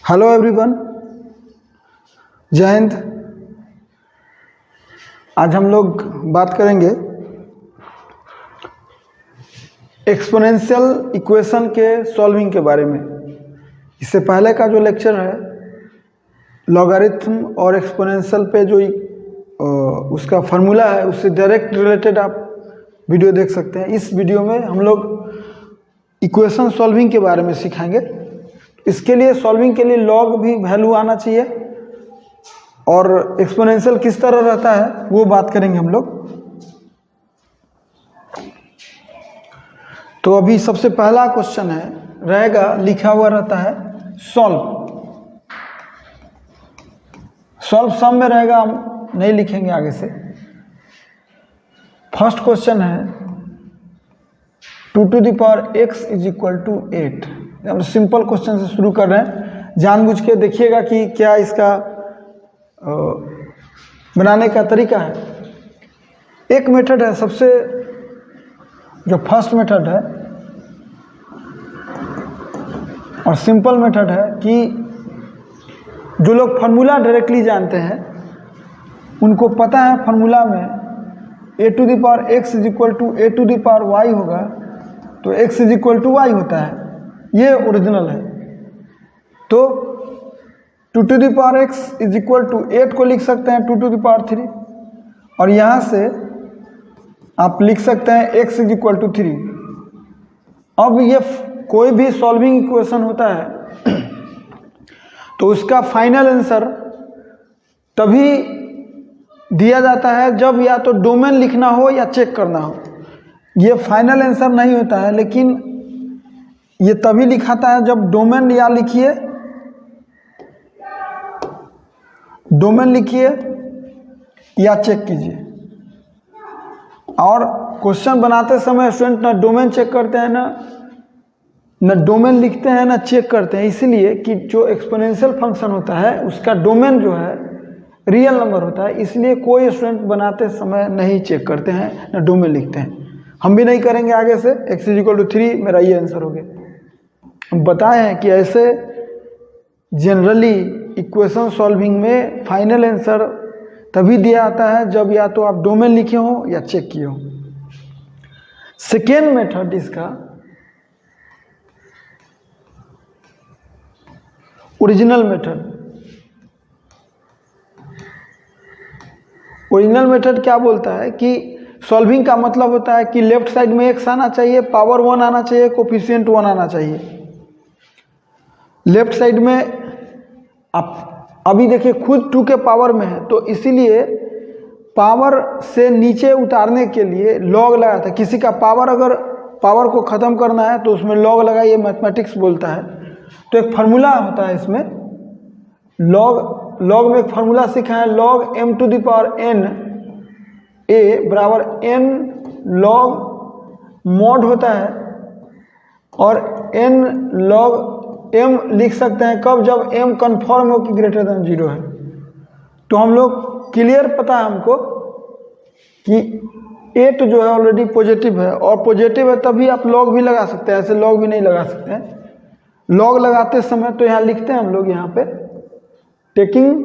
Hello everyone, जय हिंद। आज हम लोग बात करेंगे एक्सपोनेंशियल इक्वेशन के सॉल्विंग के बारे में। इससे पहले का जो लेक्चर है लॉगरिथम और एक्सपोनेंशियल पे जो उसका फार्मूला है उससे डायरेक्ट रिलेटेड आप वीडियो देख सकते हैं। इस वीडियो में हम लोग इक्वेशन सॉल्विंग के बारे में सिखाएंगे। इसके लिए सॉल्विंग के लिए लॉग भी वैल्यू आना चाहिए और एक्सपोनेंशियल किस तरह रहता है वो बात करेंगे हम लोग। तो अभी सबसे पहला क्वेश्चन है रहेगा, लिखा हुआ रहता है सॉल्व सम में रहेगा, हम नहीं लिखेंगे आगे से। फर्स्ट क्वेश्चन है 2 to the power x is equal to 8। हम सिंपल क्वेश्चन से शुरू कर रहे हैं, जानबूझ के देखिएगा कि क्या इसका बनाने का तरीका है। एक मेथड है, सबसे जो फर्स्ट मेथड है और सिंपल मेथड है कि जो लोग फार्मूला डायरेक्टली जानते हैं उनको पता है फार्मूला में a to the power x is equal to a to the power y होगा, तो x इज इक्वल टू y होता है, ये ओरिजिनल है। तो 2 to the power x is equal to 8 को लिख सकते हैं 2 to the power 3, और यहाँ से आप लिख सकते हैं x इज इक्वल टू 3। अब ये कोई भी सॉल्विंग इक्वेशन होता है तो उसका फाइनल आंसर तभी दिया जाता है जब या तो डोमेन लिखना हो या चेक करना हो। ये फाइनल आंसर नहीं होता है, लेकिन ये तभी लिखाता है जब डोमेन या लिखिए, डोमेन लिखिए या चेक कीजिए। और क्वेश्चन बनाते समय स्टूडेंट ना डोमेन चेक करते हैं, ना डोमेन लिखते हैं, ना चेक करते हैं, इसलिए कि जो एक्सपोनेंशियल फंक्शन होता है उसका डोमेन जो है रियल नंबर होता है, इसलिए कोई स्टूडेंट बनाते समय नहीं चेक करते हैं, ना डोमेन लिखते हैं। हम भी नहीं करेंगे आगे से। x इज इक्वल टू 3 मेरा ये आंसर हो गया। हम बताए हैं कि ऐसे जनरली इक्वेशन सॉल्विंग में फाइनल आंसर तभी दिया जाता है जब या तो आप डोमेन लिखे हो या चेक किए हो। सेकेंड मेथड इसका ओरिजिनल मेथड। ओरिजिनल मेथड क्या बोलता है कि सॉल्विंग का मतलब होता है कि लेफ्ट साइड में x आना चाहिए, पावर 1 आना चाहिए, कोफिशिएंट 1 आना चाहिए। लेफ्ट साइड में आप अभी देखिए खुद 2 के पावर में है, तो इसीलिए पावर से नीचे उतारने के लिए लॉग लगाता है। किसी का पावर अगर पावर को ख़त्म करना है तो उसमें लॉग लगाइए, मैथमेटिक्स बोलता है। तो एक फार्मूला होता है इसमें, लॉग में एक फार्मूला सीखा है, log m to the power n a बराबर n लॉग मॉड होता है, और n लॉग m लिख सकते हैं कब, जब m कन्फर्म हो कि ग्रेटर देन 0 है। तो हम लोग क्लियर पता है हमको कि 8 जो है ऑलरेडी पॉजिटिव है, और पॉजिटिव है तभी आप लॉग भी लगा सकते हैं, ऐसे लॉग भी नहीं लगा सकते हैं। लॉग लगाते समय तो यहाँ लिखते हैं हम लोग यहाँ पे taking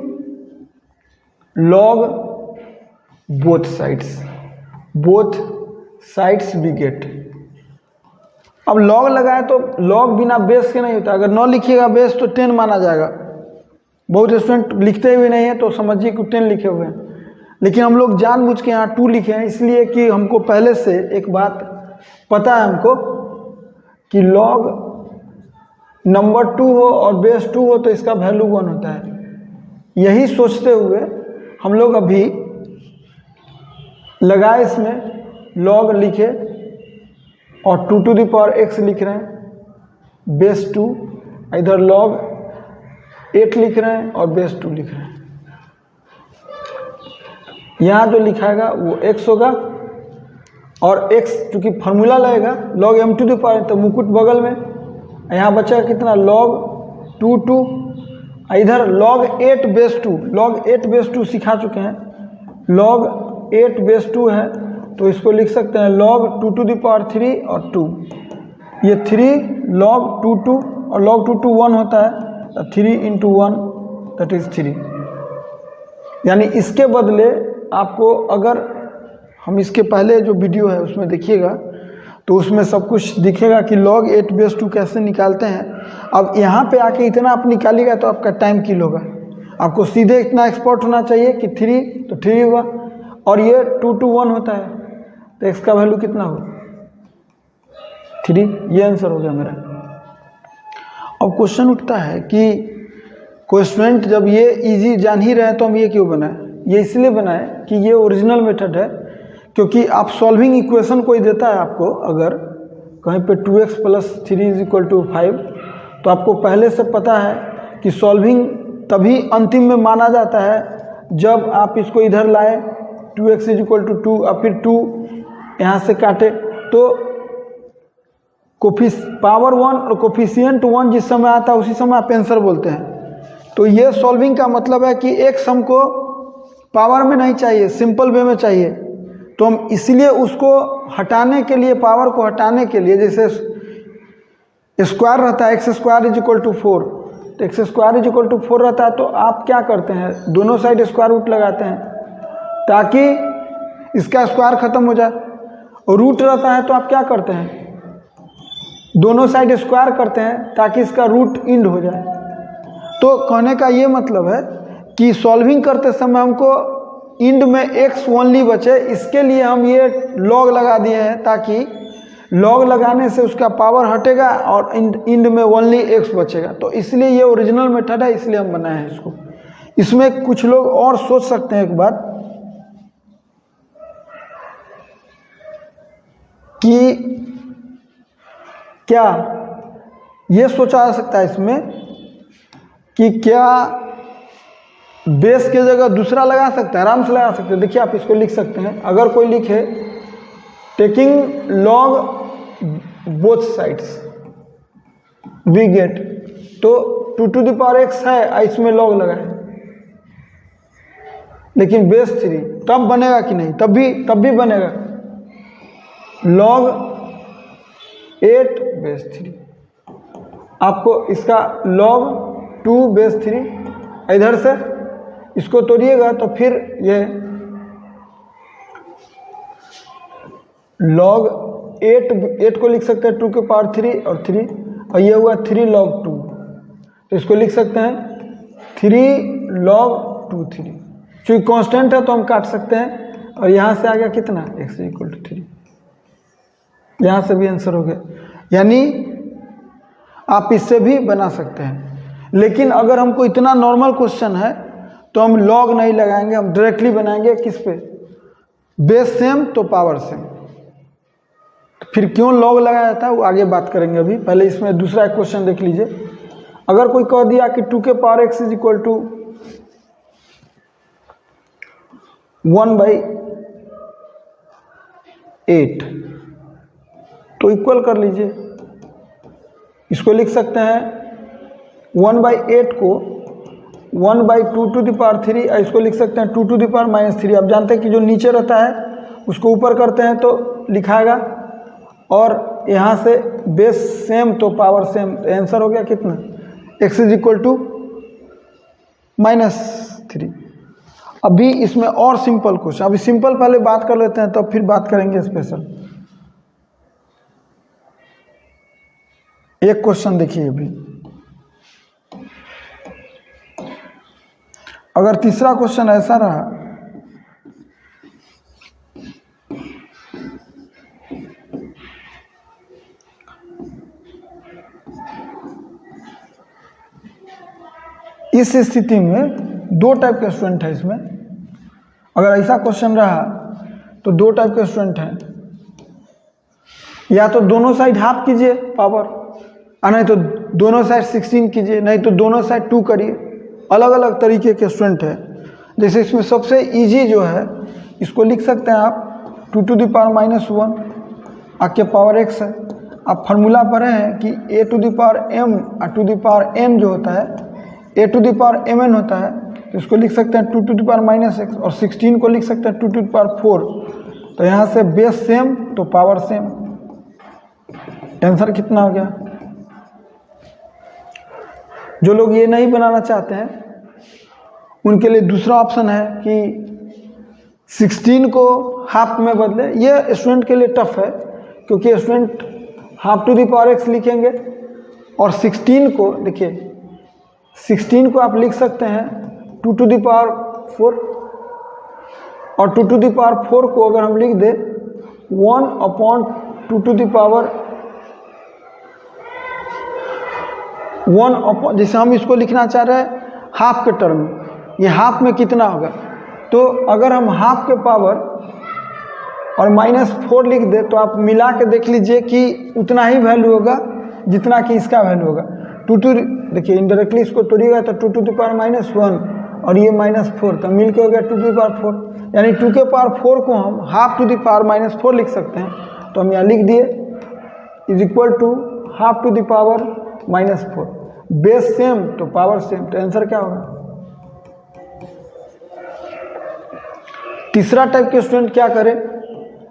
log both sides we get. अब लॉग लगाए तो लॉग बिना बेस के नहीं होता, अगर 9 लिखिएगा बेस तो 10 माना जाएगा। बहुत स्टूडेंट लिखते हुए नहीं है तो समझिए कि 10 लिखे हुए हैं, लेकिन हम लोग जानबूझ के यहाँ 2 लिखे हैं, इसलिए कि हमको पहले से एक बात पता है हमको कि लॉग नंबर 2 हो और बेस 2 हो तो इसका वैल्यू 1 होता है। यही सोचते हुए हम लोग अभी लगाए इसमें लॉग लिखे और 2 to the power x लिख रहे हैं, बेस 2, इधर लॉग 8 लिख रहे हैं और बेस 2 लिख रहे हैं। यहाँ जो लिखाएगा वो x होगा, और x चूँकि फार्मूला लगेगा log m to the power, तो मुकुट बगल में, यहाँ बचेगा कितना लॉग 2, इधर लॉग 8 बेस 2, लॉग 8 बेस 2 सिखा चुके हैं, लॉग 8 बेस 2 है तो इसको लिख सकते हैं log 2 to the power 3 और 2। ये 3 log 2 2 और log 2 2 1 होता है, 3 इंटू 1 दैट इज़ 3। यानी इसके बदले आपको, अगर हम इसके पहले जो वीडियो है उसमें देखिएगा तो उसमें सब कुछ दिखेगा कि log 8/2 कैसे निकालते हैं। अब यहाँ पे आके इतना आप निकालिएगा तो आपका टाइम किल होगा। आपको सीधे इतना एक्सपोर्ट होना चाहिए कि 3 तो 3 हुआ, और ये 2 to 1 होता है तो x का वैल्यू कितना होगा 3। ये आंसर हो गया मेरा। अब क्वेश्चन उठता है कि क्वेश्चन जब ये इजी जान ही रहे तो हम ये क्यों बनाए? ये इसलिए बनाए कि ये ओरिजिनल मेथड है, क्योंकि आप सॉल्विंग इक्वेशन कोई देता है आपको, अगर कहीं पे 2x + 3 = 5, तो आपको पहले से पता है कि सॉल्विंग तभी अंतिम में माना जाता है जब आप इसको इधर लाए 2x = 2 और फिर 2 यहाँ से काटे तो पावर 1 और कोफिशिएंट 1 जिस समय आता है उसी समय आप आंसर बोलते हैं। तो ये सॉल्विंग का मतलब है कि x हमको पावर में नहीं चाहिए, सिंपल वे में चाहिए। तो हम इसलिए उसको हटाने के लिए, पावर को हटाने के लिए, जैसे स्क्वायर रहता है x² = 4, तो x² = 4 रहता है तो आप क्या करते हैं, दोनों साइड स्क्वायर रूट लगाते हैं ताकि इसका स्क्वायर खत्म हो जाए। और रूट रहता है तो आप क्या करते हैं, दोनों साइड स्क्वायर करते हैं ताकि इसका रूट इंड हो जाए। तो कहने का ये मतलब है कि सॉल्विंग करते समय हमको इंड में x ओनली बचे, इसके लिए हम ये log लगा दिए हैं ताकि log लगाने से उसका पावर हटेगा और इंड में ओनली x बचेगा। तो इसलिए ये ओरिजिनल मेथड है, इसलिए हम बनाए हैं इसको। इसमें कुछ लोग और सोच सकते हैं एक बात कि क्या ये सोचा जा सकता है इसमें कि क्या बेस के जगह दूसरा लगा सकते हैं, आराम से लगा सकते हैं। देखिए आप इसको लिख सकते हैं, अगर कोई लिखे taking log both sides we get, तो 2 to the power x है, इसमें log लगा है, लेकिन बेस 3 तब बनेगा कि नहीं? तब भी बनेगा log 8/3। आपको इसका log 2/3 इधर से इसको तोड़िएगा तो फिर ये log 8 को लिख सकते हैं 2 की पावर 3 और 3, और ये हुआ 3 log 2, तो इसको लिख सकते हैं 3 log 2 3। चूँकि कांस्टेंट है तो हम काट सकते हैं, और यहाँ से आ गया कितना x = 3, यहाँ से भी आंसर हो गया। यानी आप इससे भी बना सकते हैं, लेकिन अगर हमको इतना नॉर्मल क्वेश्चन है तो हम log नहीं लगाएंगे, हम डायरेक्टली बनाएंगे किस पे, बेस सेम तो पावर सेम। फिर क्यों log लगाया जाता है वो आगे बात करेंगे। अभी पहले इसमें दूसरा क्वेश्चन देख लीजिए। अगर कोई कह दिया कि 2 के पावर x = 1/8, तो इक्वल कर लीजिए, इसको लिख सकते हैं 1/8 को 1/2 to the power 3, इसको लिख सकते हैं 2 to the power -3। आप जानते हैं कि जो नीचे रहता है उसको ऊपर करते हैं तो लिखाएगा, और यहाँ से बेस सेम तो पावर सेम, आंसर हो गया कितना x = -3। अभी इसमें और सिंपल क्वेश्चन, अभी सिंपल पहले बात कर लेते हैं तब फिर बात करेंगे स्पेशल। एक क्वेश्चन देखिए, अभी अगर तीसरा क्वेश्चन ऐसा रहा, इस स्थिति में दो टाइप के स्टूडेंट है इसमें। अगर ऐसा क्वेश्चन रहा तो दो टाइप के स्टूडेंट हैं, या तो दोनों साइड हाफ कीजिए पावर, नहीं तो दोनों साइड 16 कीजिए, नहीं तो दोनों साइड 2 करिए। अलग अलग तरीके के स्टूडेंट है। जैसे इसमें सबसे इजी जो है इसको लिख सकते हैं आप 2 to the power -1 आपके पावर x है। आप फार्मूला पढ़े हैं कि a to the power m और to the power n जो होता है a to the power mn होता है, तो इसको लिख सकते हैं 2 to the power -x, और 16 को लिख सकते हैं 2 to the power 4। तो यहाँ से बेस सेम तो पावर सेम, आंसर कितना हो गया जो लोग ये नहीं बनाना चाहते हैं उनके लिए दूसरा ऑप्शन है कि 16 को हाफ में बदले। ये स्टूडेंट के लिए टफ है क्योंकि student half to the power x लिखेंगे और 16 को देखिए 16 को आप लिख सकते हैं 2 टू द पावर 4 और 2 टू द पावर 4 को अगर हम लिख दे 1/2 टू द पावर 1 जैसे हम इसको लिखना चाह रहे हैं हाफ के टर्म में, ये हाफ में कितना होगा, तो अगर हम हाफ के पावर और -4 लिख दे तो आप मिला के देख लीजिए कि उतना ही वैल्यू होगा जितना कि इसका वैल्यू होगा। 2 टू देखिए इनडायरेक्टली इसको तोड़िएगा तो 2 टू द पावर -1 और ये -4 तो मिल के हो गया 2 टू द पावर 4, यानी 2 के पावर 4 को हम हाफ टू द पावर -4 लिख सकते हैं। तो हम यहाँ लिख दिए is equal to half to the power -4। Base same तो पावर सेम, तो आंसर क्या होगा। तीसरा टाइप के स्टूडेंट क्या करें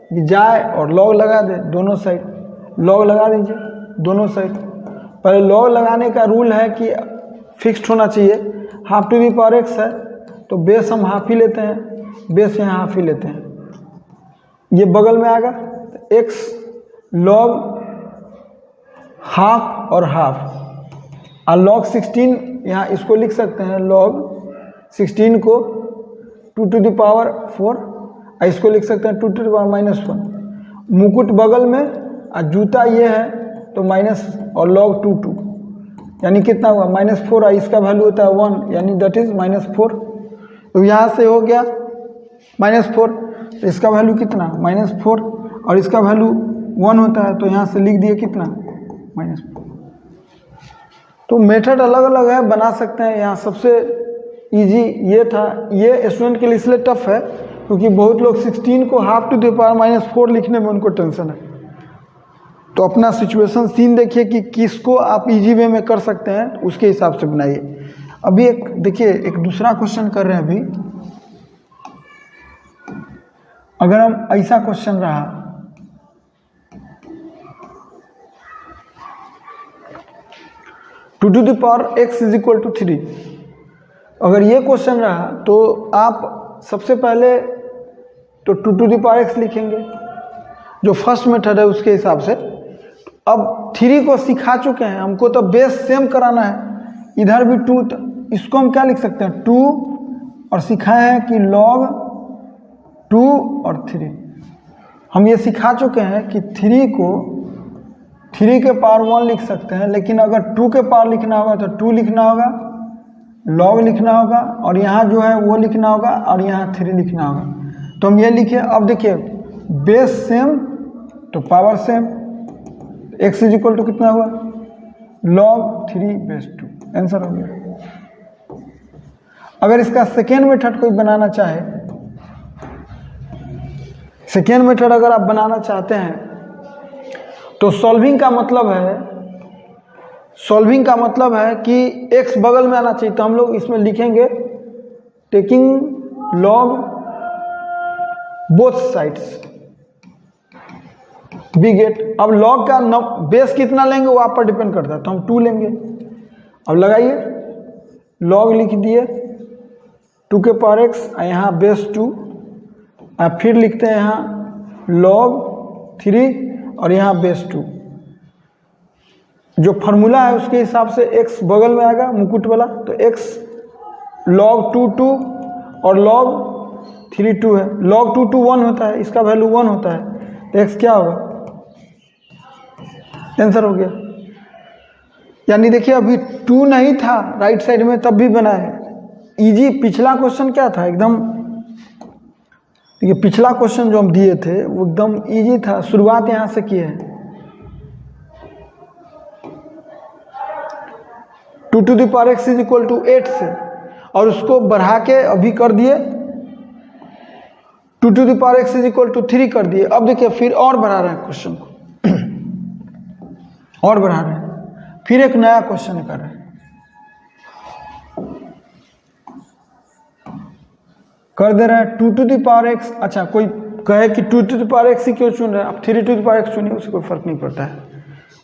कि जाए और लॉग लगा दे दोनों साइड, लॉग लगा दीजिए दोनों साइड। पहले लॉग लगाने का रूल है कि फिक्स्ड होना चाहिए, half to the power x है तो बेस हम हाफ ही लेते हैं, बेस यहाँ हाफ ही लेते हैं, ये बगल में आएगा तो एक्स लॉग हाफ और हाफ और लॉग 16 यहाँ इसको लिख सकते हैं लॉग 16 को 2 टू द पावर 4 और इसको लिख सकते हैं 2 टू द पावर -1। मुकुट बगल में और जूता ये है तो माइनस और लॉग 2 यानी कितना हुआ -4 और इसका वैल्यू होता है 1 यानी दैट इज -4। तो यहाँ से हो गया -4 तो इसका वैल्यू कितना -4 और इसका वैल्यू 1 होता है तो यहाँ से लिख दिए कितना -4। तो मेथड अलग अलग है, बना सकते हैं। यहाँ सबसे इजी ये था, ये स्टूडेंट के लिए इसलिए टफ है क्योंकि बहुत लोग 16 को हाफ टू द पावर -4 लिखने में उनको टेंशन है। तो अपना सिचुएशन सीन देखिए कि किसको आप इजी वे में कर सकते हैं, उसके हिसाब से बनाइए। अभी एक देखिए एक दूसरा क्वेश्चन कर रहे हैं। अभी अगर हम ऐसा क्वेश्चन रहा 2 to the power x is equal to 3, अगर ये क्वेश्चन रहा तो आप सबसे पहले तो 2 टू द पावर x लिखेंगे जो फर्स्ट मेथड है उसके हिसाब से। अब 3 को सिखा चुके हैं, हमको तो बेस सेम कराना है, इधर भी 2 तो इसको हम क्या लिख सकते हैं 2 और सिखाए हैं कि log 2 और 3। हम ये सिखा चुके हैं कि 3 को 3 के पावर 1 लिख सकते हैं, लेकिन अगर 2 के पावर लिखना होगा तो 2 लिखना होगा, लॉग लिखना होगा और यहाँ जो है वो लिखना होगा और यहाँ 3 लिखना होगा। तो हम ये लिखे। अब देखिए बेस सेम तो power same, x is equal to कितना हुआ log 3 बेस 2, आंसर हो गया। अगर इसका सेकेंड मेथड कोई बनाना चाहे, सेकेंड मेथड अगर आप बनाना चाहते हैं तो सॉल्विंग का मतलब है कि x बगल में आना चाहिए। तो हम लोग इसमें लिखेंगे taking log both sides we get. अब लॉग का बेस कितना लेंगे वो आप पर डिपेंड करता है, तो हम 2 लेंगे। अब लगाइए लॉग लिख दिए 2 के पावर x यहाँ बेस 2 और फिर लिखते हैं यहाँ log 3 और यहाँ बेस 2। जो फॉर्मूला है उसके हिसाब से x बगल में आएगा मुकुट वाला, तो x log 2 और log 3 2 है। log 2 1 होता है, इसका वैल्यू 1 होता है, तो x क्या होगा आंसर हो गया। यानी देखिए अभी 2 नहीं था राइट साइड में तब भी बना है इजी। पिछला क्वेश्चन क्या था एकदम, देखिए पिछला क्वेश्चन जो हम दिए थे वो एकदम इजी था, शुरुआत यहाँ से की है। 2 to the power x is equal to 8 से और उसको बढ़ा के अभी कर दिए 2 to the power x is equal to 3 कर दिए। अब देखिए फिर और बढ़ा रहे हैं क्वेश्चन को और बढ़ा रहे हैं, फिर एक नया क्वेश्चन कर रहे हैं, कर दे रहे हैं 2 टू द पावर x। अच्छा कोई कहे कि 2 टू द पावर x ही क्यों चुन रहे हैं, आप 3 टू द पावर x चुनिए, उससे कोई फर्क नहीं पड़ता है।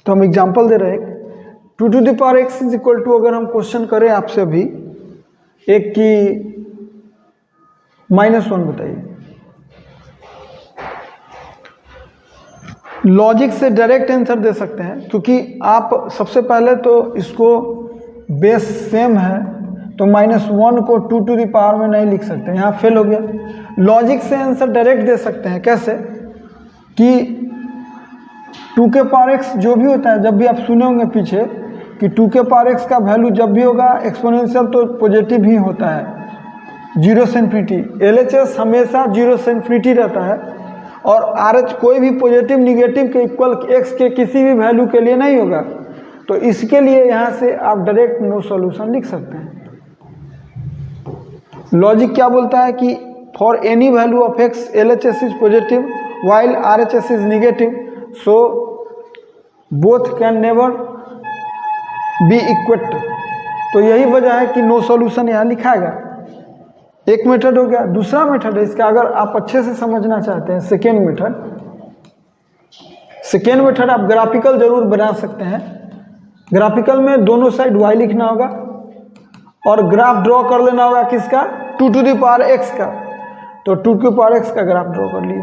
तो हम एग्जांपल दे रहे हैं 2x इज इक्वल टू, अगर हम क्वेश्चन करें आपसे अभी एक की -1 बताइए। लॉजिक से डायरेक्ट आंसर दे सकते हैं, क्योंकि आप सबसे पहले तो इसको बेस सेम है तो -1 को 2 टू द पावर में नहीं लिख सकते, यहाँ फेल हो गया। लॉजिक से आंसर डायरेक्ट दे सकते हैं, कैसे कि 2 के पावर x जो भी होता है, जब भी आप सुने होंगे पीछे कि 2 के पावर x का वैल्यू जब भी होगा एक्सपोनेंशियल तो पॉजिटिव ही होता है, 0 से इन्फिनिटी। LHS हमेशा 0 से इन्फिनिटी रहता है, और RH कोई भी पॉजिटिव निगेटिव के इक्वल x के किसी भी वैल्यू के लिए नहीं होगा। तो इसके लिए यहाँ से आप डायरेक्ट नो सॉल्यूशन लिख सकते हैं। लॉजिक क्या बोलता है कि for any value of x LHS is positive while RHS is negative, so both can never be equal. तो यही वजह है कि नो सॉल्यूशन यहाँ लिखाएगा। एक मेथड हो गया। दूसरा मेथड है इसका, अगर आप अच्छे से समझना चाहते हैं, सेकेंड मेथड आप ग्राफिकल जरूर बना सकते हैं। ग्राफिकल में दोनों साइड y लिखना होगा और ग्राफ ड्रॉ कर लेना होगा किसका, 2 टू द पावर x का। तो 2 के पावर x का ग्राफ ड्रॉ कर लिए,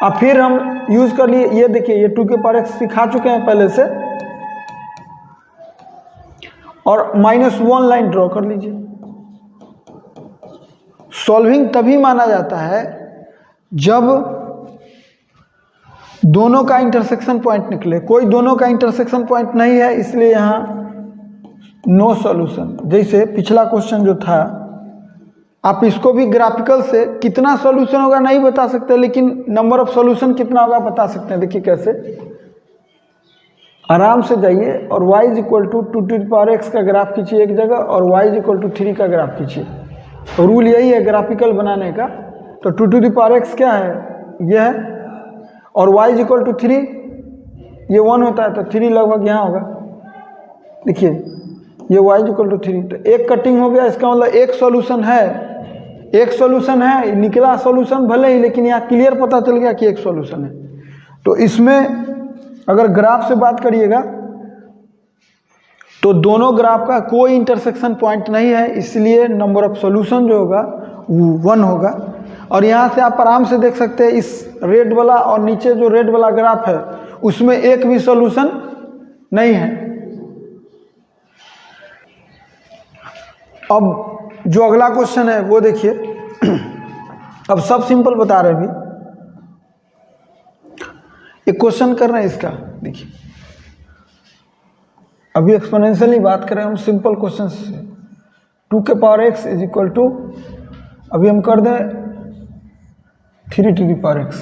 अब फिर हम यूज कर लिए, ये देखिए ये 2 के पावर x सिखा चुके हैं पहले से, और -1 लाइन ड्रॉ कर लीजिए। सॉल्विंग तभी माना जाता है जब दोनों का इंटरसेक्शन पॉइंट निकले। कोई दोनों का इंटरसेक्शन पॉइंट नहीं है, इसलिए यहाँ नो सॉल्यूशन। जैसे पिछला क्वेश्चन जो था, आप इसको भी ग्राफिकल से कितना सॉल्यूशन होगा नहीं बता सकते, लेकिन नंबर ऑफ सॉल्यूशन कितना होगा बता सकते हैं। देखिए कैसे, आराम से जाइए और y is equal to 2 to the power x का ग्राफ खींचिए एक जगह, और y इज इक्वल टू 3 का ग्राफ खींचिए। तो रूल यही है ग्राफिकल बनाने का। तो 2 टू द पावर x क्या है, यह है, और y इज इक्वल टू 3, ये 1 होता है तो 3 लगभग यहाँ होगा। देखिए ये y इज इक्वल टू 3, तो एक कटिंग हो गया। इसका मतलब एक सॉल्यूशन है, निकला सॉल्यूशन भले ही, लेकिन यहाँ क्लियर पता चल गया कि एक सॉल्यूशन है। तो इसमें अगर ग्राफ से बात करिएगा तो दोनों ग्राफ का कोई इंटरसेक्शन पॉइंट नहीं है, इसलिए नंबर ऑफ सॉल्यूशन जो होगा वो 1 होगा। और यहाँ से आप आराम से देख सकते हैं, इस रेड वाला और नीचे जो रेड वाला ग्राफ है उसमें एक भी सॉल्यूशन नहीं है। अब जो अगला क्वेश्चन है वो देखिए, अब सब सिंपल बता रहे हैं। अभी एक क्वेश्चन कर रहे हैं इसका, देखिए अभी एक्सपोनेंशियली बात करें हम सिंपल क्वेश्चन से। 2 के power x is equal to, अभी हम कर दें 3 टू द पावर x।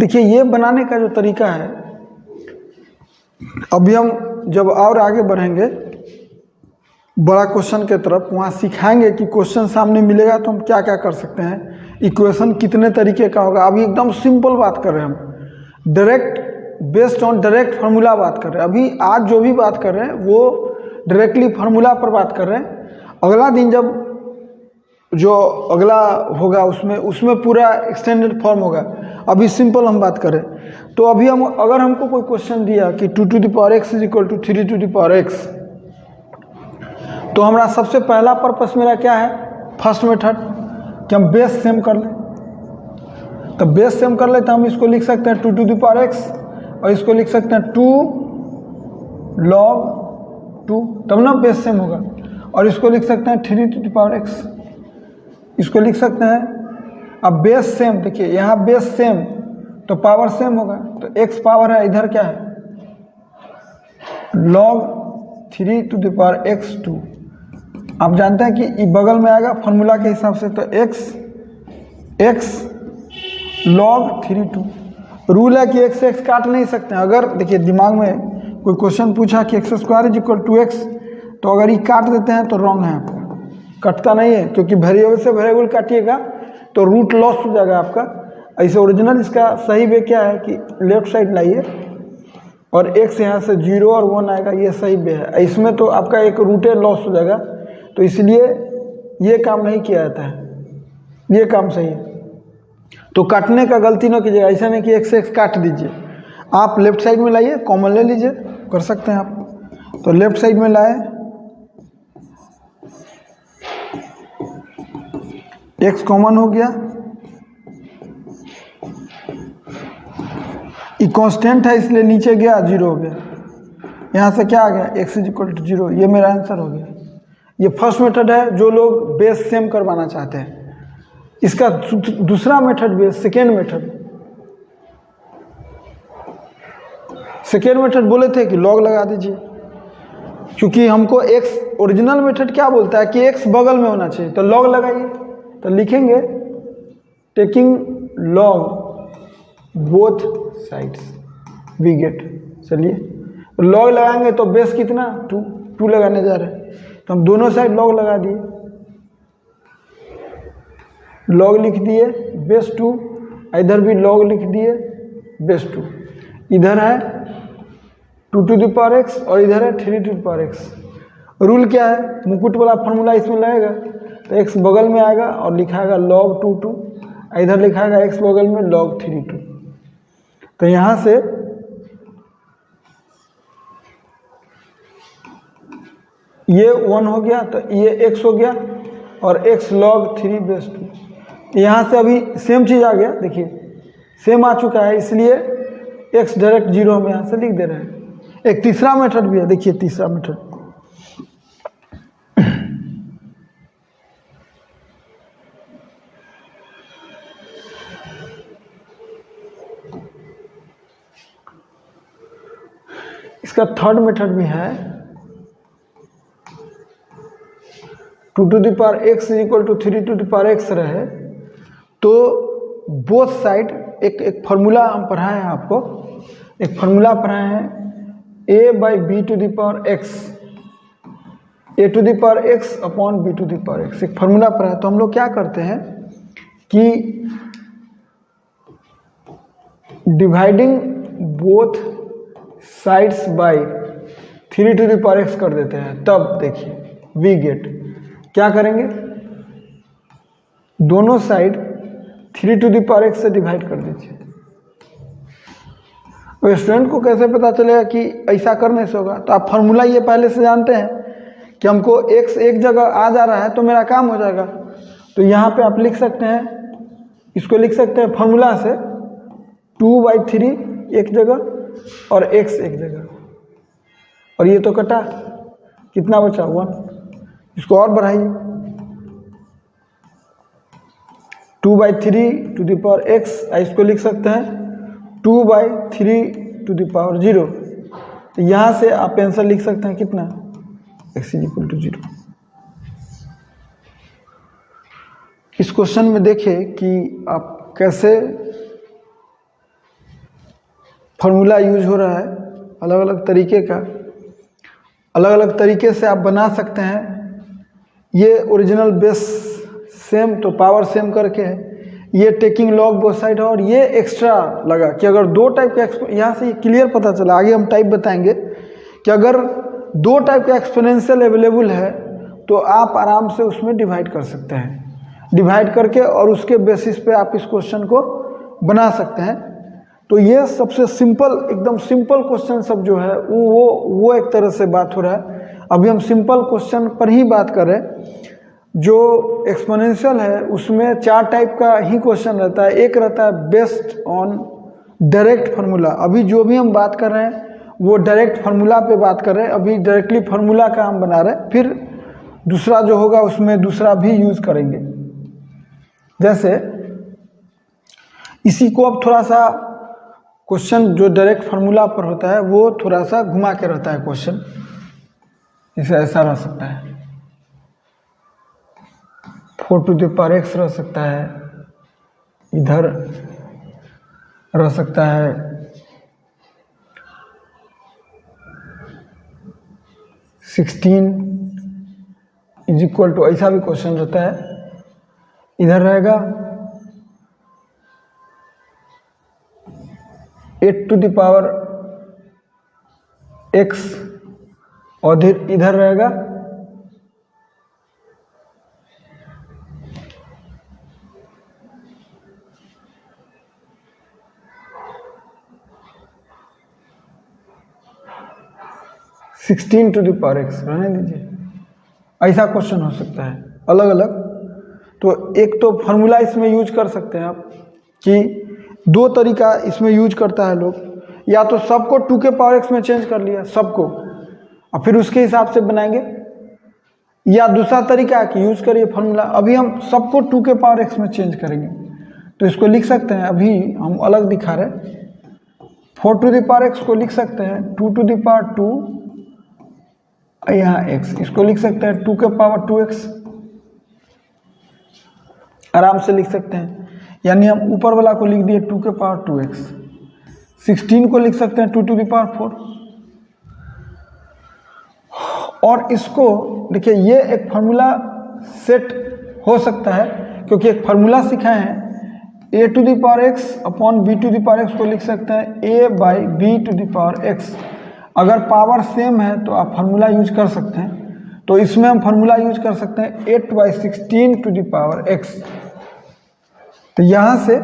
देखिए ये बनाने का जो तरीका है, अभी हम जब और आगे बढ़ेंगे बड़ा क्वेश्चन के तरफ, वहाँ सिखाएंगे कि क्वेश्चन सामने मिलेगा तो हम क्या क्या कर सकते हैं, इक्वेशन कितने तरीके का होगा। अभी एकदम सिंपल बात कर रहे हैं हम, direct based on direct formula बात कर रहे हैं। अभी आज जो भी बात कर रहे हैं वो डायरेक्टली फार्मूला पर बात कर रहे हैं। अगला दिन जब जो अगला होगा उसमें पूरा एक्सटेंडेड फॉर्म होगा। अभी सिंपल हम बात करें तो अभी हम, अगर हमको कोई क्वेश्चन दिया कि 2 to the power x is equal to 3 to the power x, तो हमारा सबसे पहला पर्पस मेरा क्या है, फर्स्ट मेथड, कि हम बेस सेम कर लें। तो बेस सेम कर ले तो हम इसको लिख सकते हैं 2 टू द पावर x, और इसको लिख सकते हैं 2 log 2, तब ना बेस सेम होगा। और इसको लिख सकते हैं 3 टू द पावर x, इसको लिख सकते हैं। अब बेस सेम, देखिए यहाँ बेस सेम तो पावर सेम होगा, तो x पावर है, इधर क्या है log 3 to the power x 2। आप जानते हैं कि बगल में आएगा फॉर्मूला के हिसाब से, तो x log 3 2। रूल है कि x से x काट नहीं सकते हैं। अगर देखिए दिमाग में कोई क्वेश्चन पूछा कि x² is equal to x, तो अगर ये काट देते हैं तो रॉन्ग है, आपका कटता नहीं है, क्योंकि वेरिएबल से वेरिएबल काटिएगा तो रूट लॉस हो जाएगा आपका। ऐसे ओरिजिनल इसका सही वे क्या है कि लेफ्ट साइड लाइए और x यहाँ से 0 और 1 आएगा, ये सही वे है। इसमें तो आपका एक रूटे लॉस हो जाएगा, तो इसलिए ये काम नहीं किया जाता है, ये काम सही है। तो काटने का गलती न कीजिएगा, ऐसा नहीं कि x से x काट दीजिए। आप लेफ्ट साइड में लाइए, कॉमन ले लीजिए, कर सकते हैं आप। तो लेफ्ट साइड में लाए, x कॉमन हो गया, ये कांस्टेंट है इसलिए नीचे गया 0 हो गया। यहाँ से क्या आ गया, x = 0। ये मेरा आंसर हो गया। ये फर्स्ट मेथड है जो लोग बेस सेम करवाना चाहते हैं। इसका दूसरा मेथड भी है, सेकेंड मेथड। सेकेंड मेथड बोले थे कि लॉग लगा दीजिए, क्योंकि हमको x ओरिजिनल मेथड क्या बोलता है कि x बगल में होना चाहिए, तो लॉग लगाइए। तो लिखेंगे taking log both sides we get. चलिए लॉग लगाएंगे तो बेस कितना 2 लगाने जा रहे हैं, तो हम दोनों साइड लॉग लगा दिए, लॉग लिख दिए बेस 2, इधर भी लॉग लिख दिए बेस 2। इधर है 2 x और इधर है 3 x। रूल क्या है, मुकुट वाला फार्मूला इसमें लगेगा, तो x बगल में आएगा और लिखाएगा log 2, इधर लिखाएगा x बगल में log 3। तो यहाँ से ये 1 हो गया, तो ये x हो गया और x log 3 बेस 2। यहाँ से अभी सेम चीज़ आ गया, देखिए सेम आ चुका है, इसलिए x डायरेक्ट 0 हम यहाँ से लिख दे रहे हैं। एक तीसरा मेथड भी है, देखिए तीसरा मेथड। इसका थर्ड मेथड भी है, 2 x = 3 x रहे तो बोथ साइड एक फार्मूला हम पढ़ाए हैं आपको, एक फार्मूला पढ़ाए हैं a/b⁴x, a/x/b⁴x, एक फार्मूला पढ़ाया। तो हम लोग क्या करते हैं कि डिवाइडिंग बोथ साइड्स बाय 3 कर देते हैं। तब देखिए वी गेट, क्या करेंगे, दोनों साइड 3 से डिवाइड कर दीजिए। स्टूडेंट को कैसे पता चलेगा कि ऐसा करने से होगा, तो आप फार्मूला ये पहले से जानते हैं कि हमको x एक जगह आ जा रहा है तो मेरा काम हो जाएगा। तो यहाँ पे आप लिख सकते हैं, इसको लिख सकते हैं फार्मूला से 2/3 एक जगह और x एक जगह, और ये तो कटा, कितना बचा 1। इसको और बढ़ाइए, 2/3 इसको लिख सकते हैं 2/3 तो यहाँ से आप आंसर लिख सकते हैं कितना, x = 0। इस क्वेश्चन में देखें कि आप कैसे फार्मूला यूज हो रहा है, अलग अलग तरीके का, अलग अलग तरीके से आप बना सकते हैं। ये ओरिजिनल बेस सेम तो पावर सेम करके है, ये टेकिंग लॉग बोथ साइड है, और ये एक्स्ट्रा लगा कि अगर 2 टाइप का, यहाँ से ये क्लियर पता चला, आगे हम टाइप बताएंगे कि अगर 2 टाइप का एक्सपोनेंशियल अवेलेबल है तो आप आराम से उसमें डिवाइड कर सकते हैं, डिवाइड करके और उसके बेसिस पे आप इस क्वेश्चन को बना सकते हैं। तो ये सबसे सिंपल, एकदम सिंपल क्वेश्चन सब जो है वो एक तरह से बात हो रहा है। अभी हम सिंपल क्वेश्चन पर ही बात कर रहे हैं। जो एक्सपोनेंशियल है उसमें 4 टाइप का ही क्वेश्चन रहता है। एक रहता है बेस्ड ऑन डायरेक्ट फार्मूला, अभी जो भी हम बात कर रहे हैं वो डायरेक्ट फार्मूला पे बात कर रहे हैं, अभी डायरेक्टली फार्मूला का हम बना रहे हैं। फिर दूसरा जो होगा उसमें दूसरा भी यूज करेंगे। जैसे इसी को अब थोड़ा सा क्वेश्चन जो डायरेक्ट फार्मूला पर होता है वो थोड़ा सा घुमा के रहता है क्वेश्चन, इसे ऐसा रह सकता है 4x रह सकता है, इधर रह सकता है 16 = ऐसा भी क्वेश्चन रहता है। इधर रहेगा 8x और इधर रहेगा 16 16 टू द पावर x, रहने दीजिए। ऐसा क्वेश्चन हो सकता है अलग अलग। तो एक तो फार्मूला इसमें यूज कर सकते हैं आप कि दो तरीका इसमें यूज करता है लोग, या तो सबको 2 के पावर x में चेंज कर लिया सबको और फिर उसके हिसाब से बनाएंगे, या दूसरा तरीका है कि यूज करिए फार्मूला। अभी हम सबको 2 के पावर x में चेंज करेंगे, तो इसको लिख सकते हैं, अभी हम अलग दिखा रहे। 4 टू द पावर x को लिख सकते हैं 2 टू द पावर 2, यहाँ x, इसको लिख सकते हैं 2 के पावर 2x, आराम से लिख सकते हैं। यानी हम ऊपर वाला को लिख दिए 2 के पावर 2x, 16 को लिख सकते हैं 2 टू द पावर 4। और इसको देखिए, ये एक फार्मूला सेट हो सकता है क्योंकि एक फार्मूला सिखाए हैं, a to the power x upon b to the power x को लिख सकते हैं a by b to the power x। अगर पावर सेम है तो आप फार्मूला यूज कर सकते हैं, तो इसमें हम फार्मूला यूज कर सकते हैं 8/16 टू द पावर x। तो यहाँ से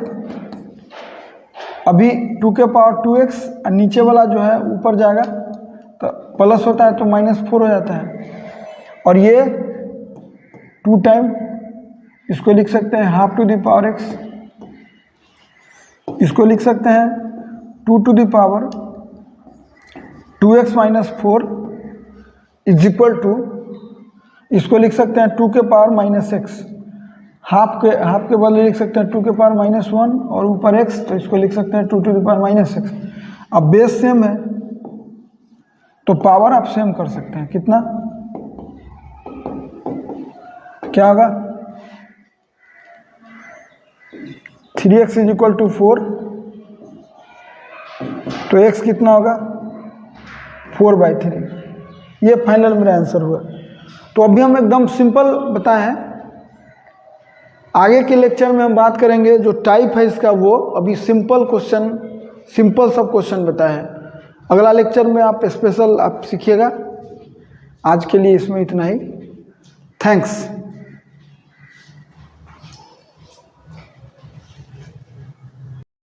अभी 2 के पावर 2x और नीचे वाला जो है ऊपर जाएगा तो प्लस होता है तो -4 हो जाता है, और ये 2 टाइम इसको लिख सकते हैं half to the power x, इसको लिख सकते हैं 2 to the power 2x minus 4 is equal to, इसको लिख सकते हैं 2 के पावर -x, हाफ के बदले लिख सकते हैं 2 के पावर -1 और ऊपर x, तो इसको लिख सकते हैं 2 टू द पावर -x। अब बेस सेम है तो पावर आप सेम कर सकते हैं, कितना क्या होगा 3x इज इक्वल टू 4, तो x कितना होगा 4/3। ये फाइनल मेरा आंसर हुआ। तो अभी हम एकदम सिंपल बताए हैं, आगे के लेक्चर में हम बात करेंगे जो टाइप है इसका, वो अभी सिंपल क्वेश्चन, सिंपल सब क्वेश्चन बताए हैं। अगला लेक्चर में आप स्पेशल आप सीखिएगा। आज के लिए इसमें इतना ही। थैंक्स।